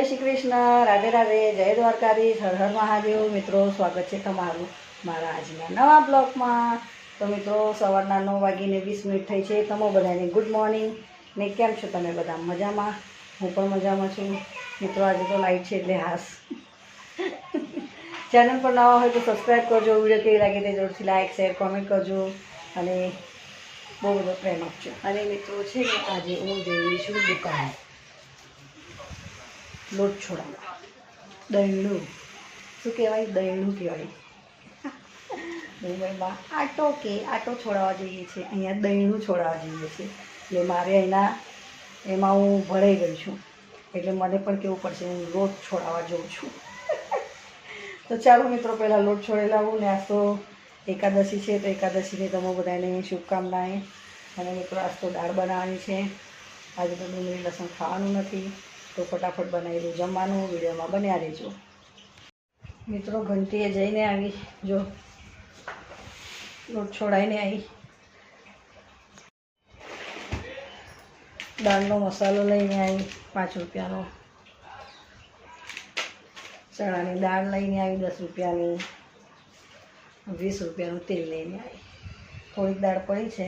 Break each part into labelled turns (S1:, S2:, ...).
S1: શ્રી કૃષ્ણ, રાધે રાધે, જય દ્વારકાધીશ, હર હર મહાદેવ। મિત્રો, સ્વાગત છે તમારું મારા આજના નવા બ્લોગમાં। તો મિત્રો, સવારના 9:20 થઈ છે। તમે બધાને ગુડ મોર્નિંગ ને કેમ છો તમે બધા? મજામાં? હું પણ મજામાં છું મિત્રો। આજે તો લાઈટ છે એટલે હાસ ચેનલ પર નવા હોય તો સબસ્ક્રાઈબ કરજો। વિડીયો કેવી લાગે તે જરૂરથી લાઈક શેર કોમેન્ટ કરજો અને બહુ બધો પ્રેમ આપજો। અને મિત્રો છે ને, આજે હું જઈ છું દુકાન લોટ છોડાવવા। દહીણું શું કહેવાય? દહીણું કહેવાય મુંબઈમાં આટો છોડાવવા જઈએ છીએ, અહીંયા દહીણું છોડાવવા જઈએ છીએ। એટલે મારે એમાં હું ભરાઈ ગઈ છું, એટલે મને પણ કેવું પડશે, હું લોટ છોડાવવા જાઉં છું તો ચાલો મિત્રો, પહેલાં લોટ છોડી લાવું ને। આજ તો એકાદશી છે, તો એકાદશીની તમે બધાને શુભકામનાએ। અને મિત્રો, આજ તો દાળ બનાવવાની છે। આજે તો ડુંગળી લસણ ખાવાનું નથી, તો ફટાફટ બનાવી દઉં જમવાનું। વિડીયોમાં બન્યા રહેજો મિત્રો। ઘંટીએ જઈને આવી, જો લોટ છોડાઈને આવી। દાળનો મસાલો લઈને આવી 5 રૂપિયાનો। ચણાની દાળ લઈને આવી 10 રૂપિયાની। 20 રૂપિયાનું તેલ લઈને આવી। થોડીક દાળ પડી છે,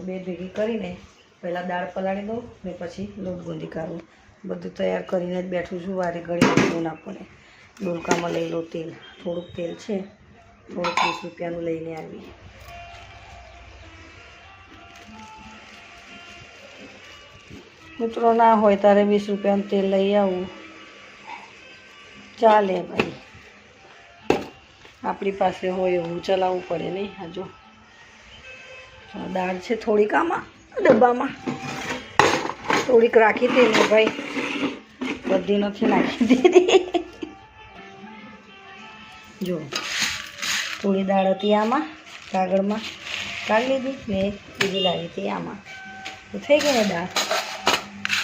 S1: બે ભેગી કરીને પહેલાં દાળ પલાળી દઉં ને પછી લોટ ગુંદી કાઢું। બધું તૈયાર કરીને જ બેઠું છું, વારે ઘડી બધું ના પડે। ડોલકામાં લઈ લો તેલ, થોડુંક તેલ છે, થોડુંક 20 રૂપિયાનું લઈને આવી। મિત્રો, ના હોય ત્યારે 20 રૂપિયાનું તેલ લઈ આવું, ચાલે ભાઈ। આપણી પાસે હોય એવું ચલાવવું પડે નહીં। આ જો દાળ છે થોડીક આમાં ડબ્બામાં, થોડીક રાખી હતી ને ભાઈ, બધી નથી નાખી દીધી જો થોડી દાળ હતી આમાં, કાગળમાં કાઢી લીધી ને બીજી લાવી હતી આમાં, તો થઈ ગઈ ને દાળ।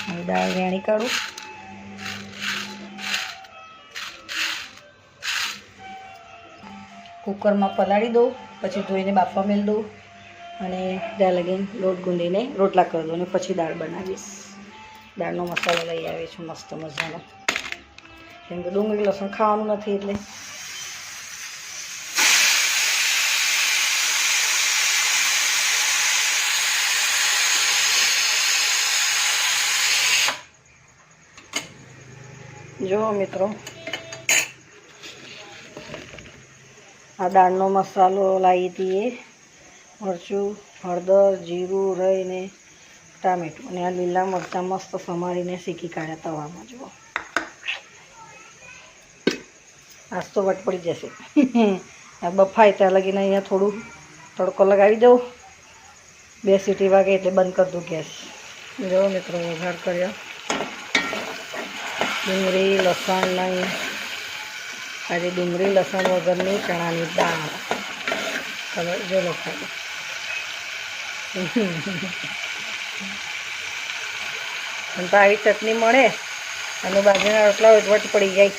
S1: હવે દાળ વેણી કાઢું। કુકરમાં પલાળી દઉં, પછી ધોઈને બાફવા મેળ દઉં અને ત્યાં લગીને લોટ ગુંદીને રોટલા કરી દઉં, અને પછી દાળ બનાવીશ। દાળનો મસાલો લઈ આવી છું મસ્ત મજાનો, કેમ કે ડુંગળી લસણ ખાવાનું નથી એટલે। જો મિત્રો, આ દાળનો મસાલો લાવી હતી, એ મરચું, હળદર, જીરું, રાઈ ને ટામેટું, અને આ લીલા મરચાં મસ્ત સમારીને શેકી કાઢ્યા તવામાં। જુઓ, આજ તો વટ પડી જશે આ બફાય ત્યાં લગીને અહીંયા થોડું તડકો લગાવી દઉં, 2 સીટી વાગે એટલે બંધ કરી દઉં ગેસ। જો મિત્રો, વઘાર કર્યો, ડુંગળી લસણ નહીં, આજે ડુંગળી લસણ વગરની ચણાની દાળ, તમે જો લખાય પણ તો આવી ચટણી મળે અને બાજરીના રોટલા હોય વટ પડી જાય।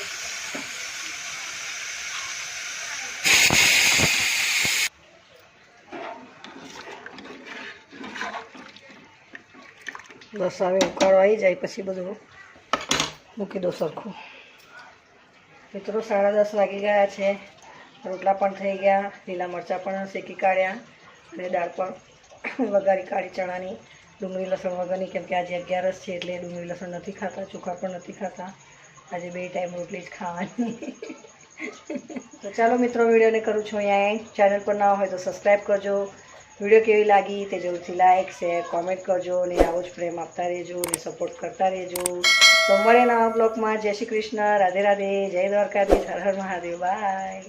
S1: બસ હવે ઉકાળો આવી જાય પછી બધું મૂકી દો સરખું। મિત્રો, 10:30 વાગી ગયા છે, રોટલા પણ થઈ ગયા, લીલા મરચાં પણ શેકી કાઢ્યા અને દાળ પણ વઘારી કાઢી ચણાની, ડુંગળી લસણ વગરની, કેમ કે આજે 11 છે એટલે ડુંગળી લસણ નથી ખાતા, ચોખા પણ નથી ખાતા, આજે 2 ટાઈમ રોટલી જ ખાવાની તો ચાલો મિત્રો, વિડીયોને કરું છું અહીંયા। ચેનલ પર ના હોય તો સબસ્ક્રાઈબ કરજો। વિડીયો કેવી લાગી તે જરૂરથી લાઈક શેર કોમેન્ટ કરજો, અને આવો જ પ્રેમ આપતા રહેજો અને સપોર્ટ કરતા રહેજો। તો મળે નવા બ્લોગમાં। જય શ્રી કૃષ્ણ, રાધે રાધે, જય દ્વારકાધીશ, હર હર મહાદેવ, બાય।